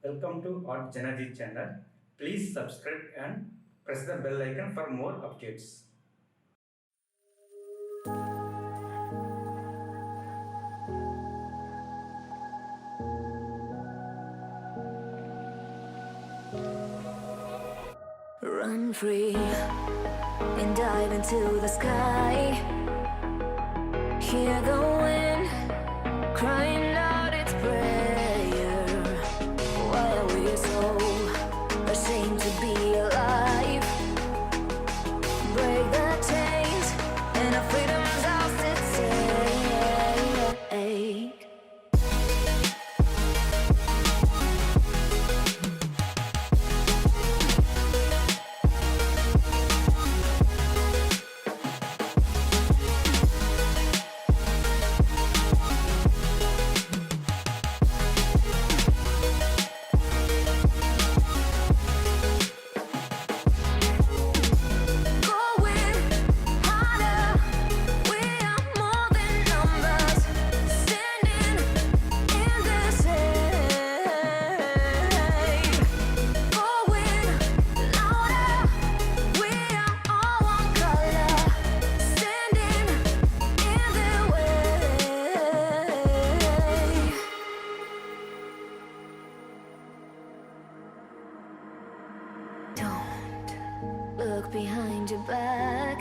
Welcome to artjanag channel. Please subscribe and press the bell icon for more updates. Run free and dive into the sky. Hear the wind crying out its prayer. Why are we so ashamed to be alive? Break the chains and our freedom's ours to take. Look behind your back.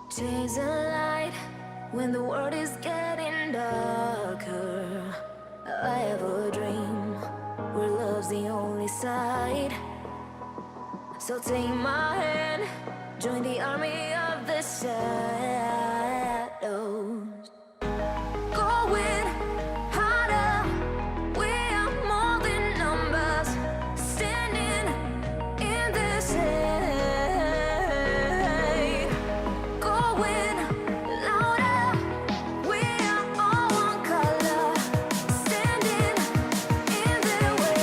Chase a light when the world is getting darker. I have a dream where love's the only side. So take my hand, join the army of the shadows. Going harder, we are more than numbers. Standing in this hate. Going louder, we are all one color. Standing in their way.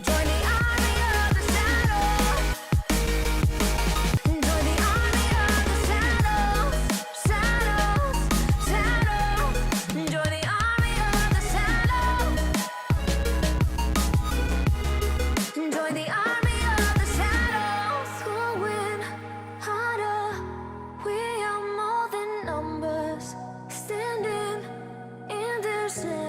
Join the army of the shadows. Join the army of the shadows. Shadows, shadows. Join the army of the shadows. Join the army of the shadows. Going harder. We are more than numbers. Standing in their shadows.